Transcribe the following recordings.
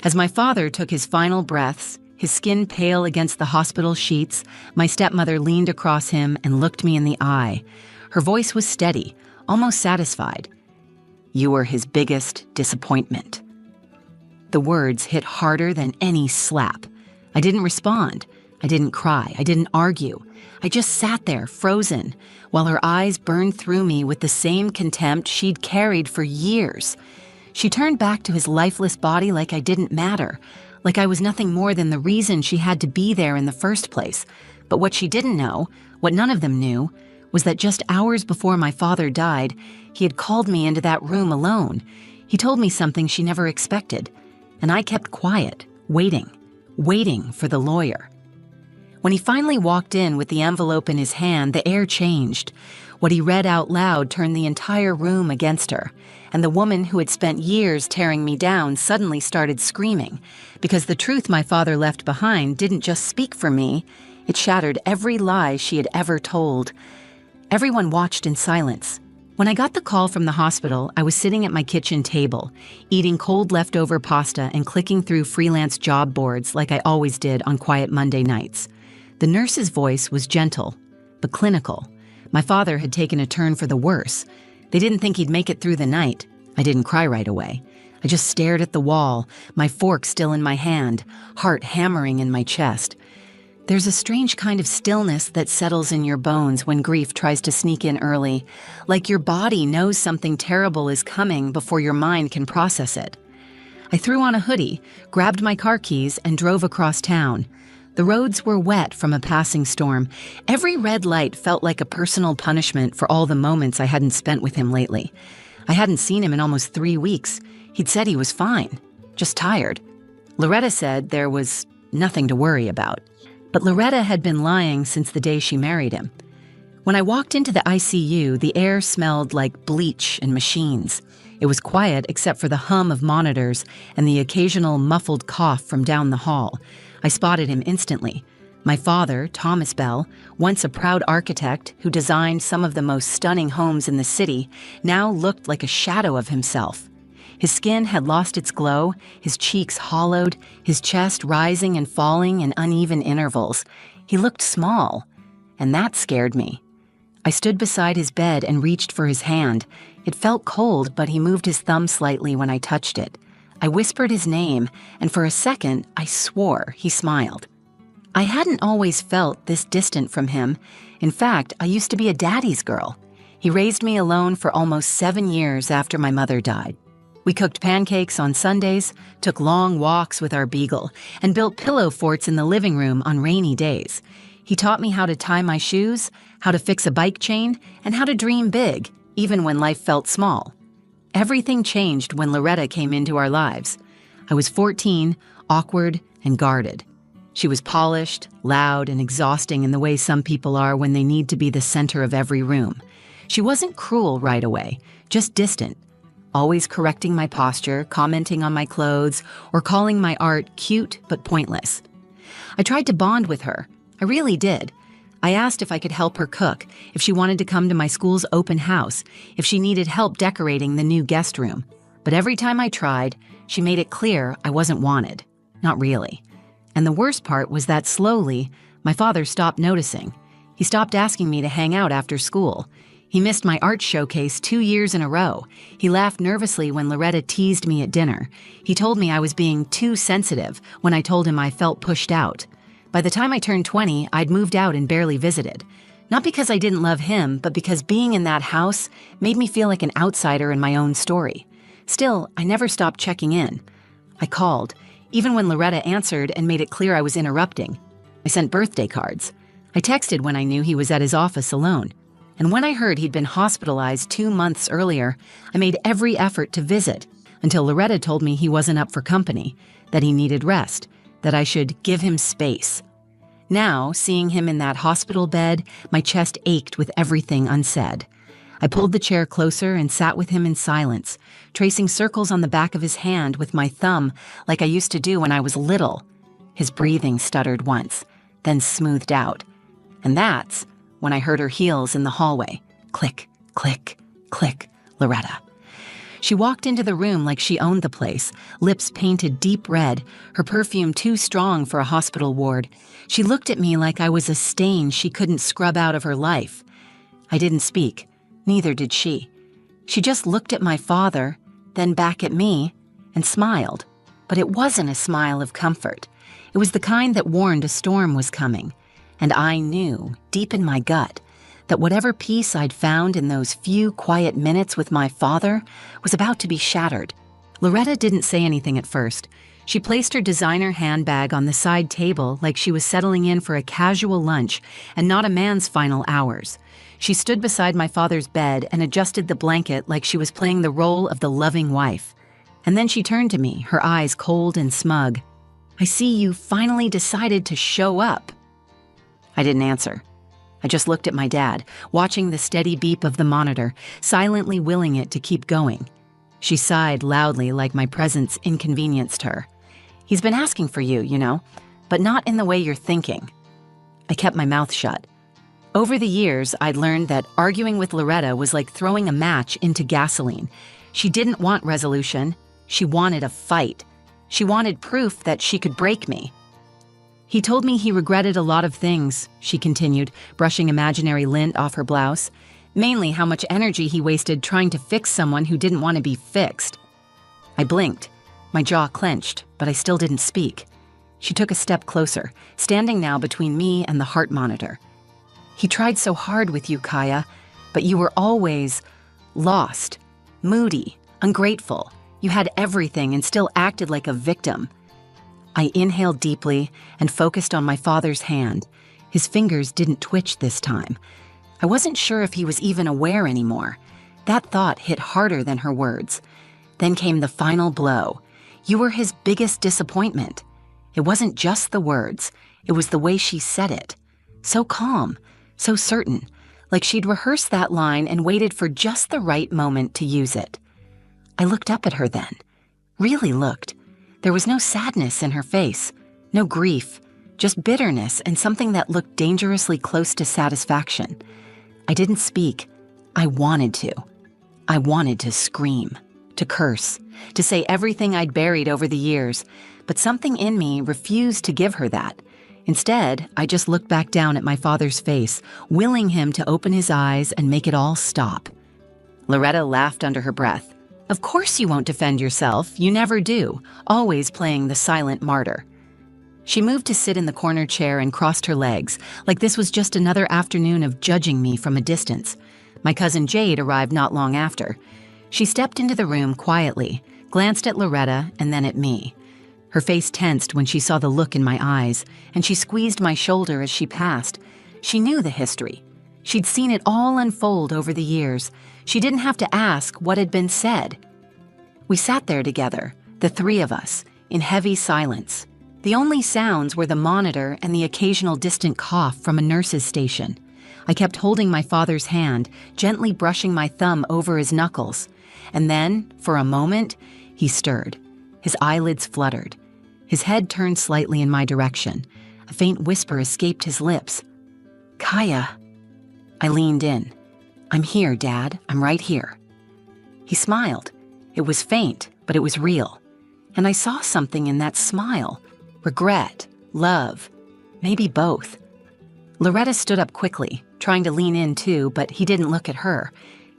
As my father took his final breaths, his skin pale against the hospital sheets, my stepmother leaned across him and looked me in the eye. Her voice was steady, almost satisfied. "You were his biggest disappointment." The words hit harder than any slap. I didn't respond. I didn't cry. I didn't argue. I just sat there, frozen, while her eyes burned through me with the same contempt she'd carried for years. She turned back to his lifeless body like I didn't matter, like I was nothing more than the reason she had to be there in the first place. But what she didn't know, what none of them knew, was that just hours before my father died, he had called me into that room alone. He told me something she never expected, and I kept quiet, waiting for the lawyer. When he finally walked in with the envelope in his hand, the air changed. What he read out loud turned the entire room against her, and the woman who had spent years tearing me down suddenly started screaming, because the truth my father left behind didn't just speak for me, it shattered every lie she had ever told. Everyone watched in silence. When I got the call from the hospital, I was sitting at my kitchen table, eating cold leftover pasta and clicking through freelance job boards like I always did on quiet Monday nights. The nurse's voice was gentle, but clinical. My father had taken a turn for the worse. They didn't think he'd make it through the night. I didn't cry right away. I just stared at the wall, my fork still in my hand, heart hammering in my chest. There's a strange kind of stillness that settles in your bones when grief tries to sneak in early, like your body knows something terrible is coming before your mind can process it. I threw on a hoodie, grabbed my car keys, and drove across town. The roads were wet from a passing storm. Every red light felt like a personal punishment for all the moments I hadn't spent with him lately. I hadn't seen him in almost 3 weeks. He'd said he was fine, just tired. Loretta said there was nothing to worry about. But Loretta had been lying since the day she married him. When I walked into the ICU, the air smelled like bleach and machines. It was quiet except for the hum of monitors and the occasional muffled cough from down the hall. I spotted him instantly. My father, Thomas Bell, once a proud architect who designed some of the most stunning homes in the city, now looked like a shadow of himself. His skin had lost its glow, his cheeks hollowed, his chest rising and falling in uneven intervals. He looked small, and that scared me. I stood beside his bed and reached for his hand. It felt cold, but he moved his thumb slightly when I touched it. I whispered his name, and for a second, I swore he smiled. I hadn't always felt this distant from him. In fact, I used to be a daddy's girl. He raised me alone for almost 7 years after my mother died. We cooked pancakes on Sundays, took long walks with our beagle, and built pillow forts in the living room on rainy days. He taught me how to tie my shoes, how to fix a bike chain, and how to dream big, even when life felt small. Everything changed when Loretta came into our lives. I was 14, awkward, and guarded. She was polished, loud, and exhausting in the way some people are when they need to be the center of every room. She wasn't cruel right away, just distant, always correcting my posture, commenting on my clothes, or calling my art cute but pointless. I tried to bond with her. I really did. I asked if I could help her cook, if she wanted to come to my school's open house, if she needed help decorating the new guest room. But every time I tried, she made it clear I wasn't wanted. Not really. And the worst part was that slowly, my father stopped noticing. He stopped asking me to hang out after school. He missed my art showcase 2 years in a row. He laughed nervously when Loretta teased me at dinner. He told me I was being too sensitive when I told him I felt pushed out. By the time I turned 20, I'd moved out and barely visited. Not because I didn't love him, but because being in that house made me feel like an outsider in my own story. Still, I never stopped checking in. I called, even when Loretta answered and made it clear I was interrupting. I sent birthday cards. I texted when I knew he was at his office alone. And when I heard he'd been hospitalized 2 months earlier, I made every effort to visit, until Loretta told me he wasn't up for company, that he needed rest, that I should give him space. Now, seeing him in that hospital bed, my chest ached with everything unsaid. I pulled the chair closer and sat with him in silence, tracing circles on the back of his hand with my thumb like I used to do when I was little. His breathing stuttered once, then smoothed out. And that's when I heard her heels in the hallway. Click, click, click, Loretta. She walked into the room like she owned the place, lips painted deep red, her perfume too strong for a hospital ward. She looked at me like I was a stain she couldn't scrub out of her life. I didn't speak. Neither did she. She just looked at my father, then back at me, and smiled. But it wasn't a smile of comfort. It was the kind that warned a storm was coming. And I knew, deep in my gut, that whatever peace I'd found in those few quiet minutes with my father was about to be shattered. Loretta didn't say anything at first. She placed her designer handbag on the side table like she was settling in for a casual lunch and not a man's final hours. She stood beside my father's bed and adjusted the blanket like she was playing the role of the loving wife. And then she turned to me, her eyes cold and smug. "I see you finally decided to show up." I didn't answer. I just looked at my dad, watching the steady beep of the monitor, silently willing it to keep going. She sighed loudly like my presence inconvenienced her. "He's been asking for you, you know, but not in the way you're thinking." I kept my mouth shut. Over the years, I'd learned that arguing with Loretta was like throwing a match into gasoline. She didn't want resolution. She wanted a fight. She wanted proof that she could break me. "He told me he regretted a lot of things," she continued, brushing imaginary lint off her blouse. "Mainly how much energy he wasted trying to fix someone who didn't want to be fixed." I blinked. My jaw clenched, but I still didn't speak. She took a step closer, standing now between me and the heart monitor. "He tried so hard with you, Kaya, but you were always lost, moody, ungrateful. You had everything and still acted like a victim." I inhaled deeply and focused on my father's hand. His fingers didn't twitch this time. I wasn't sure if he was even aware anymore. That thought hit harder than her words. Then came the final blow. You were his biggest disappointment. It wasn't just the words. It was the way she said it. So calm, so certain, like she'd rehearsed that line and waited for just the right moment to use it. I looked up at her then. Really looked. There was no sadness in her face, no grief, just bitterness and something that looked dangerously close to satisfaction. I didn't speak. I wanted to. I wanted to scream, to curse, to say everything I'd buried over the years, but something in me refused to give her that. Instead, I just looked back down at my father's face, willing him to open his eyes and make it all stop. Loretta laughed under her breath. "Of course you won't defend yourself. You never do, always playing the silent martyr." She moved to sit in the corner chair and crossed her legs, like this was just another afternoon of judging me from a distance. My cousin Jade arrived not long after. She stepped into the room quietly, glanced at Loretta and then at me. Her face tensed when she saw the look in my eyes, and she squeezed my shoulder as she passed. She knew the history. She'd seen it all unfold over the years. She didn't have to ask what had been said. We sat there together, the three of us, in heavy silence. The only sounds were the monitor and the occasional distant cough from a nurse's station. I kept holding my father's hand, gently brushing my thumb over his knuckles. And then, for a moment, he stirred. His eyelids fluttered. His head turned slightly in my direction. A faint whisper escaped his lips. "Kaya." I leaned in. "I'm here, Dad. I'm right here." He smiled. It was faint, but it was real. And I saw something in that smile. Regret, love, maybe both. Loretta stood up quickly, trying to lean in too, but he didn't look at her.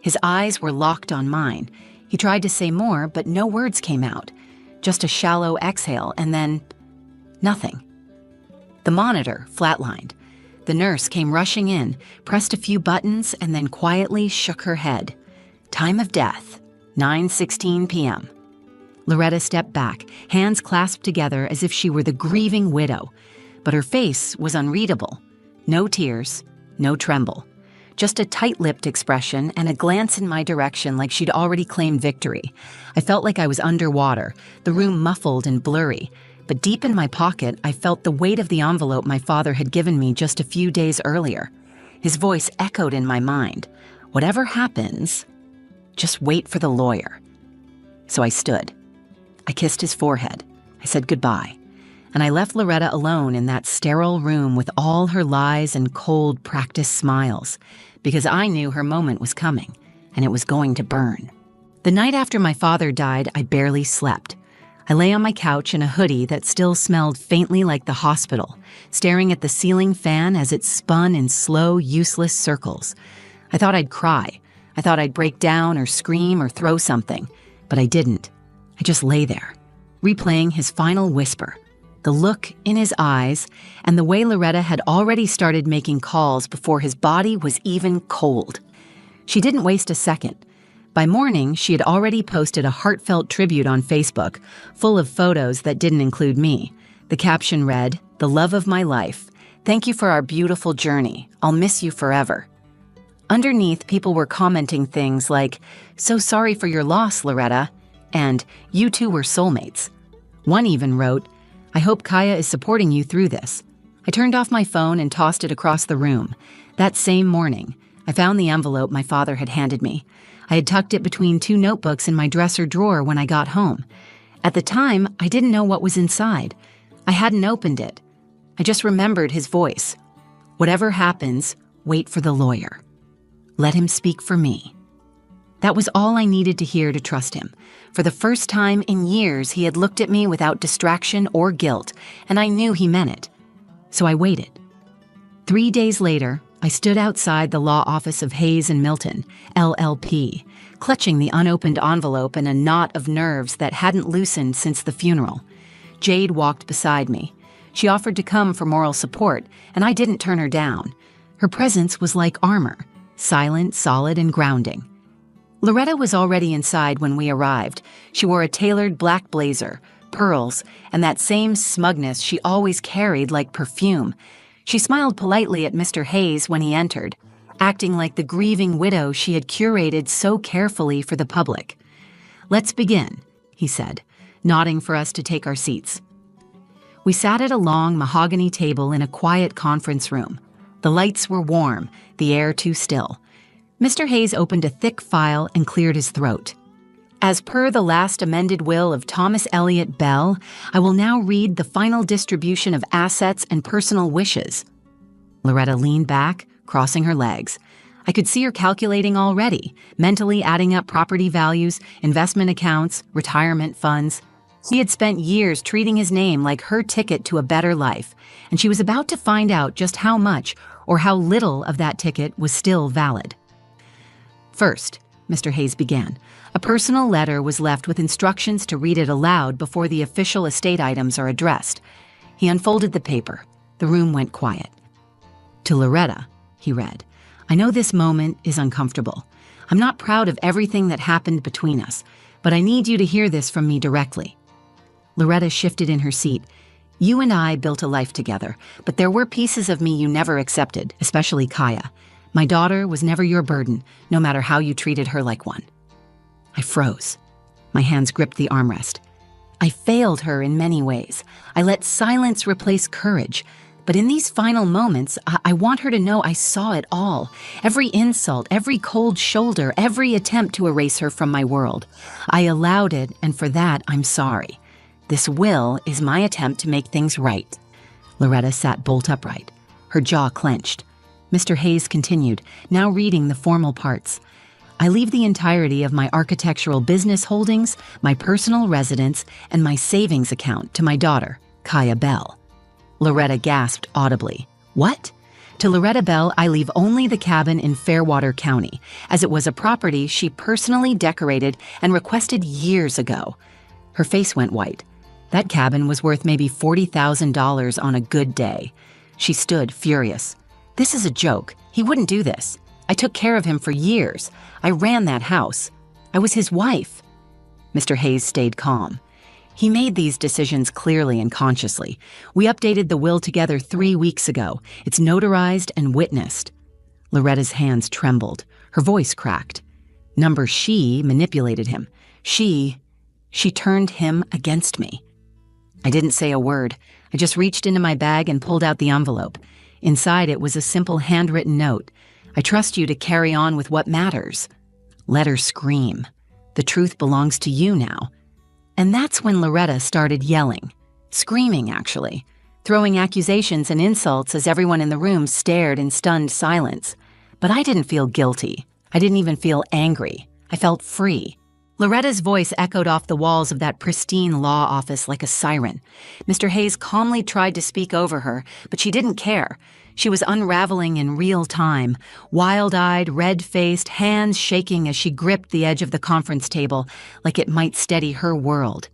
His eyes were locked on mine. He tried to say more, but no words came out. Just a shallow exhale, and then nothing. The monitor flatlined. The nurse came rushing in, pressed a few buttons, and then quietly shook her head. Time of death, 9:16 p.m. Loretta stepped back, hands clasped together as if she were the grieving widow. But her face was unreadable. No tears, no tremble. Just a tight-lipped expression and a glance in my direction like she'd already claimed victory. I felt like I was underwater, the room muffled and blurry. But deep in my pocket, I felt the weight of the envelope my father had given me just a few days earlier. His voice echoed in my mind. "Whatever happens, just wait for the lawyer." So I stood. I kissed his forehead. I said goodbye. And I left Loretta alone in that sterile room with all her lies and cold, practiced smiles, because I knew her moment was coming, and it was going to burn. The night after my father died, I barely slept. I lay on my couch in a hoodie that still smelled faintly like the hospital, staring at the ceiling fan as it spun in slow, useless circles. I thought I'd cry. I thought I'd break down or scream or throw something, but I didn't. I just lay there, replaying his final whisper, the look in his eyes, and the way Loretta had already started making calls before his body was even cold. She didn't waste a second. By morning, she had already posted a heartfelt tribute on Facebook, full of photos that didn't include me. The caption read, "The love of my life. Thank you for our beautiful journey. I'll miss you forever." Underneath, people were commenting things like, "So sorry for your loss, Loretta," and "You two were soulmates." One even wrote, "I hope Kaya is supporting you through this." I turned off my phone and tossed it across the room. That same morning, I found the envelope my father had handed me. I had tucked it between 2 notebooks in my dresser drawer when I got home. At the time, I didn't know what was inside. I hadn't opened it. I just remembered his voice. "Whatever happens, wait for the lawyer. Let him speak for me." That was all I needed to hear to trust him. For the first time in years, he had looked at me without distraction or guilt, and I knew he meant it. So I waited. 3 days later, I stood outside the law office of Hayes and Milton, LLP, clutching the unopened envelope in a knot of nerves that hadn't loosened since the funeral. Jade walked beside me. She offered to come for moral support, and I didn't turn her down. Her presence was like armor, silent, solid, and grounding. Loretta was already inside when we arrived. She wore a tailored black blazer, pearls, and that same smugness she always carried like perfume. She smiled politely at Mr. Hayes when he entered, acting like the grieving widow she had curated so carefully for the public. "Let's begin," he said, nodding for us to take our seats. We sat at a long mahogany table in a quiet conference room. The lights were warm, the air too still. Mr. Hayes opened a thick file and cleared his throat. "As per the last amended will of Thomas Elliott Bell, I will now read the final distribution of assets and personal wishes." Loretta leaned back, crossing her legs. I could see her calculating already, mentally adding up property values, investment accounts, retirement funds. She had spent years treating his name like her ticket to a better life, and she was about to find out just how much or how little of that ticket was still valid. "First," Mr. Hayes began, "a personal letter was left with instructions to read it aloud before the official estate items are addressed." He unfolded the paper. The room went quiet. "To Loretta," he read, "I know this moment is uncomfortable. I'm not proud of everything that happened between us, but I need you to hear this from me directly." Loretta shifted in her seat. "You and I built a life together, but there were pieces of me you never accepted, especially Kaya. My daughter was never your burden, no matter how you treated her like one." I froze. My hands gripped the armrest. I failed her in many ways. I let silence replace courage. But in these final moments, I want her to know I saw it all. Every insult, every cold shoulder, every attempt to erase her from my world. I allowed it, and for that, I'm sorry. This will is my attempt to make things right. Loretta sat bolt upright, her jaw clenched. Mr. Hayes continued, now reading the formal parts. "I leave the entirety of my architectural business holdings, my personal residence, and my savings account to my daughter, Kaya Bell." Loretta gasped audibly. "What?" "To Loretta Bell, I leave only the cabin in Fairwater County, as it was a property she personally decorated and requested years ago." Her face went white. That cabin was worth maybe $40,000 on a good day. She stood furious. "This is a joke. He wouldn't do this. I took care of him for years. I ran that house. I was his wife." Mr. Hayes stayed calm. "He made these decisions clearly and consciously. We updated the will together 3 weeks ago. It's notarized and witnessed." Loretta's hands trembled. Her voice cracked. She manipulated him. She turned him against me. I didn't say a word. I just reached into my bag and pulled out the envelope. Inside it was a simple handwritten note. "I trust you to carry on with what matters." Let her scream. The truth belongs to you now. And that's when Loretta started yelling. Screaming, actually. Throwing accusations and insults as everyone in the room stared in stunned silence. But I didn't feel guilty. I didn't even feel angry. I felt free. Loretta's voice echoed off the walls of that pristine law office like a siren. Mr. Hayes calmly tried to speak over her, but she didn't care. She was unraveling in real time, wild-eyed, red-faced, hands shaking as she gripped the edge of the conference table like it might steady her world.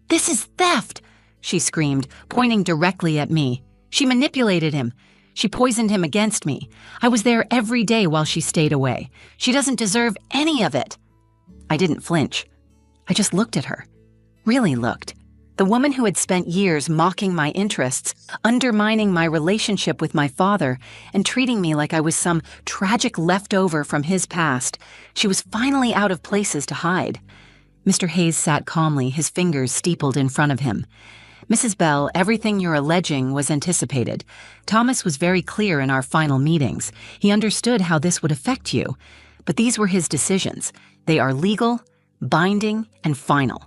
"This is theft!" she screamed, pointing directly at me. "She manipulated him. She poisoned him against me. I was there every day while she stayed away. She doesn't deserve any of it." I didn't flinch. I just looked at her. Really looked. The woman who had spent years mocking my interests, undermining my relationship with my father, and treating me like I was some tragic leftover from his past. She was finally out of places to hide. Mr. Hayes sat calmly, his fingers steepled in front of him. "Mrs. Bell, everything you're alleging was anticipated. Thomas was very clear in our final meetings. He understood how this would affect you. But these were his decisions. They are legal, binding, and final."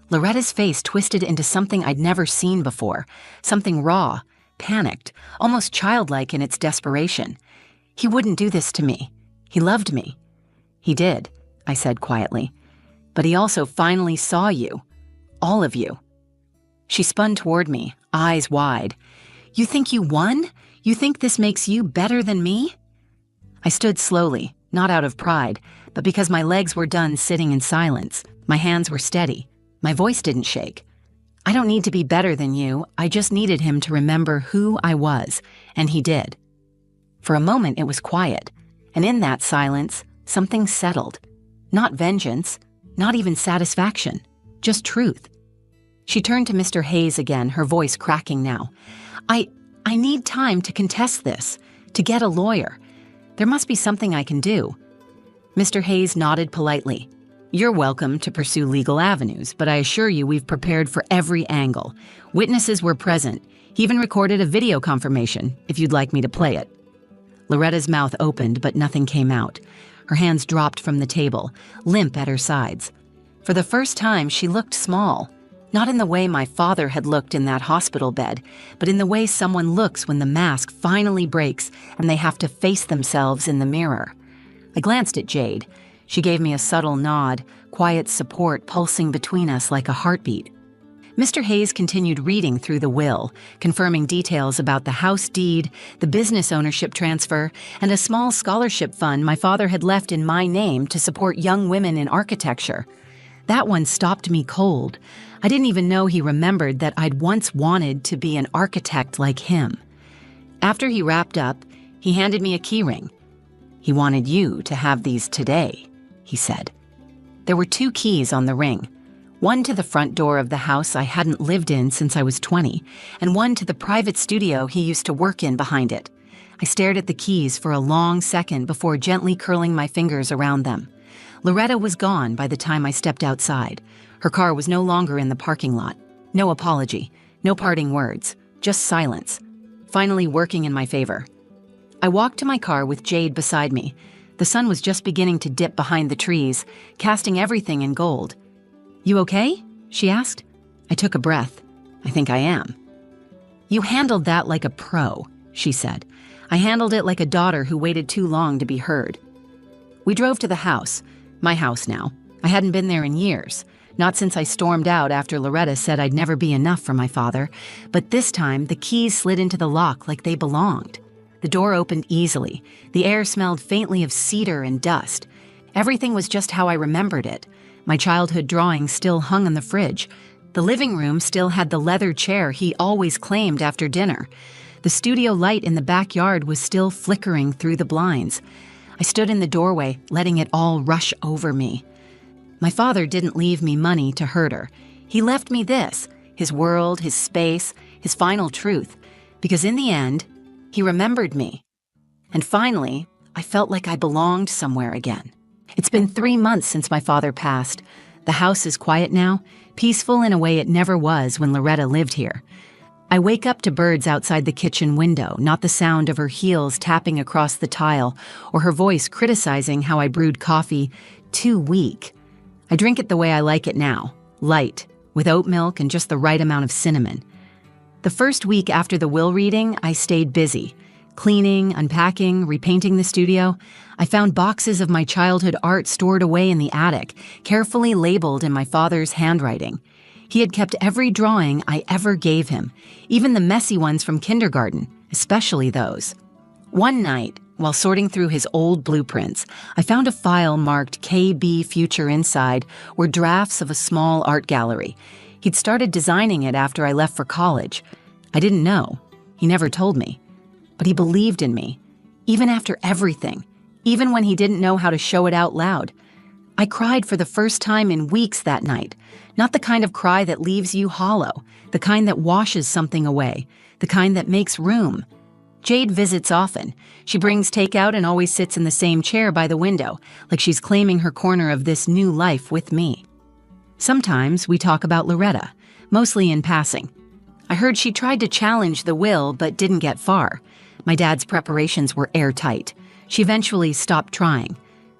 Loretta's face twisted into something I'd never seen before, something raw, panicked, almost childlike in its desperation. "He wouldn't do this to me. He loved me." "He did," I said quietly. "But he also finally saw you. All of you." She spun toward me, eyes wide. "You think you won? You think this makes you better than me?" I stood slowly, not out of pride, but because my legs were done sitting in silence. My hands were steady. My voice didn't shake. "I don't need to be better than you. I just needed him to remember who I was, and he did." For a moment it was quiet, and in that silence, something settled. Not vengeance, not even satisfaction, just truth. She turned to Mr. Hayes again, her voice cracking now. I need time to contest this, to get a lawyer. There must be something I can do." Mr. Hayes nodded politely. "You're welcome to pursue legal avenues, but I assure you we've prepared for every angle. Witnesses were present. He even recorded a video confirmation, if you'd like me to play it." Loretta's mouth opened, but nothing came out. Her hands dropped from the table, limp at her sides. For the first time, she looked small. Not in the way my father had looked in that hospital bed, but in the way someone looks when the mask finally breaks and they have to face themselves in the mirror. I glanced at Jade. She gave me a subtle nod, quiet support pulsing between us like a heartbeat. Mr. Hayes continued reading through the will, confirming details about the house deed, the business ownership transfer, and a small scholarship fund my father had left in my name to support young women in architecture. That one stopped me cold. I didn't even know he remembered that I'd once wanted to be an architect like him. After he wrapped up, he handed me a keyring. "He wanted you to have these today," he said. There were 2 keys on the ring. One to the front door of the house I hadn't lived in since I was 20, and one to the private studio he used to work in behind it. I stared at the keys for a long second before gently curling my fingers around them. Loretta was gone by the time I stepped outside. Her car was no longer in the parking lot. No apology, no parting words, just silence, finally working in my favor. I walked to my car with Jade beside me. The sun was just beginning to dip behind the trees, casting everything in gold. "You okay?" she asked. I took a breath. "I think I am." "You handled that like a pro," she said. "I handled it like a daughter who waited too long to be heard." We drove to the house, my house now. I hadn't been there in years, not since I stormed out after Loretta said I'd never be enough for my father, but this time the keys slid into the lock like they belonged. The door opened easily. The air smelled faintly of cedar and dust. Everything was just how I remembered it. My childhood drawings still hung on the fridge. The living room still had the leather chair he always claimed after dinner. The studio light in the backyard was still flickering through the blinds. I stood in the doorway, letting it all rush over me. My father didn't leave me money to hurt her. He left me this, his world, his space, his final truth, because in the end, he remembered me. And finally, I felt like I belonged somewhere again. It's been 3 months since my father passed. The house is quiet now, peaceful in a way it never was when Loretta lived here. I wake up to birds outside the kitchen window, not the sound of her heels tapping across the tile or her voice criticizing how I brewed coffee too weak. I drink it the way I like it now, light, with oat milk and just the right amount of cinnamon. The first week after the will reading, I stayed busy, Cleaning, unpacking, repainting the studio, I found boxes of my childhood art stored away in the attic, carefully labeled in my father's handwriting. He had kept every drawing I ever gave him, even the messy ones from kindergarten, especially those. One night, while sorting through his old blueprints, I found a file marked KB Future inside were drafts of a small art gallery. He'd started designing it after I left for college. I didn't know. He never told me. But he believed in me, even after everything, even when he didn't know how to show it out loud. I cried for the first time in weeks that night, not the kind of cry that leaves you hollow, the kind that washes something away, the kind that makes room. Jade visits often. She brings takeout and always sits in the same chair by the window, like she's claiming her corner of this new life with me. Sometimes we talk about Loretta, mostly in passing. I heard she tried to challenge the will but didn't get far. My dad's preparations were airtight. She eventually stopped trying.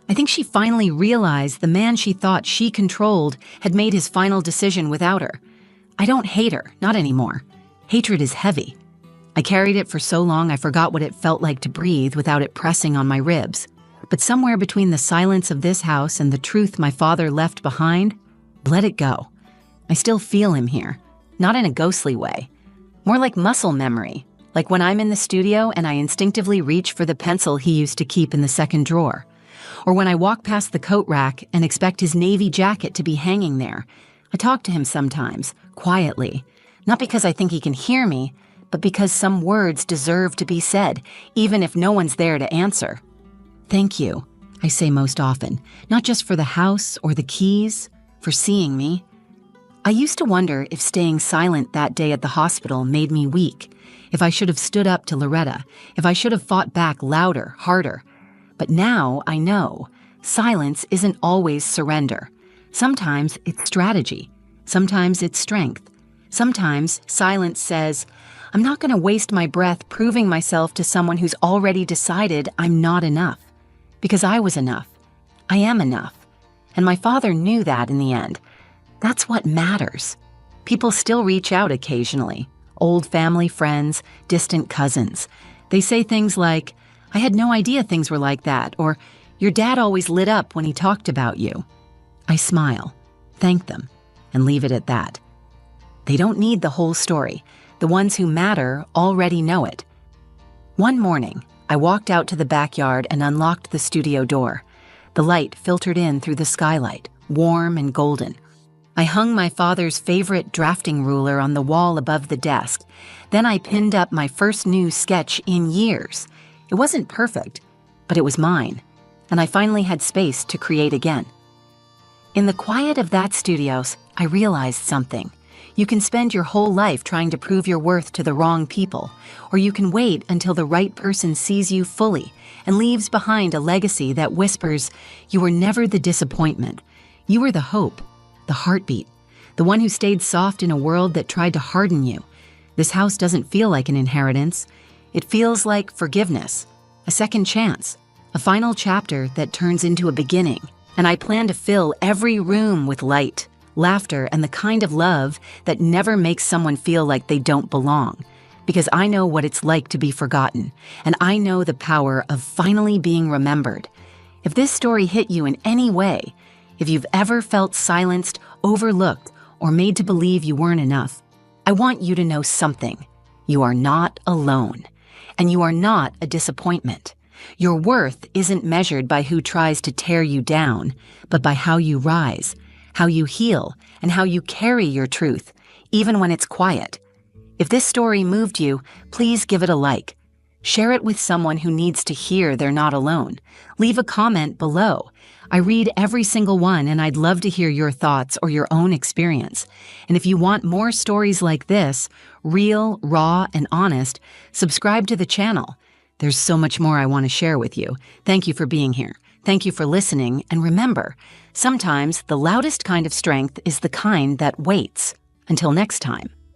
I think she finally realized the man she thought she controlled had made his final decision without her. I don't hate her, not anymore. Hatred is heavy. I carried it for so long I forgot what it felt like to breathe without it pressing on my ribs. But somewhere between the silence of this house and the truth my father left behind, let it go. I still feel him here, not in a ghostly way. More like muscle memory. Like when I'm in the studio and I instinctively reach for the pencil he used to keep in the second drawer. Or when I walk past the coat rack and expect his navy jacket to be hanging there. I talk to him sometimes, quietly. Not because I think he can hear me, but because some words deserve to be said, even if no one's there to answer. Thank you, I say most often, not just for the house or the keys, for seeing me. I used to wonder if staying silent that day at the hospital made me weak. If I should have stood up to Loretta, if I should have fought back louder, harder. But now I know silence isn't always surrender. Sometimes it's strategy. Sometimes it's strength. Sometimes silence says, I'm not going to waste my breath proving myself to someone who's already decided I'm not enough. Because I was enough. I am enough. And my father knew that in the end. That's what matters. People still reach out occasionally. Old family friends, distant cousins. They say things like, I had no idea things were like that, or your dad always lit up when he talked about you. I smile, thank them, and leave it at that. They don't need the whole story. The ones who matter already know it. One morning, I walked out to the backyard and unlocked the studio door. The light filtered in through the skylight, warm and golden. I hung my father's favorite drafting ruler on the wall above the desk. Then I pinned up my first new sketch in years. It wasn't perfect, but it was mine, and I finally had space to create again. In the quiet of that studio, I realized something. You can spend your whole life trying to prove your worth to the wrong people, or you can wait until the right person sees you fully and leaves behind a legacy that whispers, you were never the disappointment. You were the hope. The heartbeat, the one who stayed soft in a world that tried to harden you. This house doesn't feel like an inheritance. It feels like forgiveness, a second chance, a final chapter that turns into a beginning. And I plan to fill every room with light, laughter, and the kind of love that never makes someone feel like they don't belong. Because I know what it's like to be forgotten, and I know the power of finally being remembered. If this story hit you in any way, if you've ever felt silenced, overlooked, or made to believe you weren't enough, I want you to know something. You are not alone, and you are not a disappointment. Your worth isn't measured by who tries to tear you down, but by how you rise, how you heal, and how you carry your truth, even when it's quiet. If this story moved you, please give it a like. Share it with someone who needs to hear they're not alone. Leave a comment below. I read every single one, and I'd love to hear your thoughts or your own experience. And if you want more stories like this, real, raw, and honest, subscribe to the channel. There's so much more I want to share with you. Thank you for being here. Thank you for listening, and remember, sometimes the loudest kind of strength is the kind that waits. Until next time.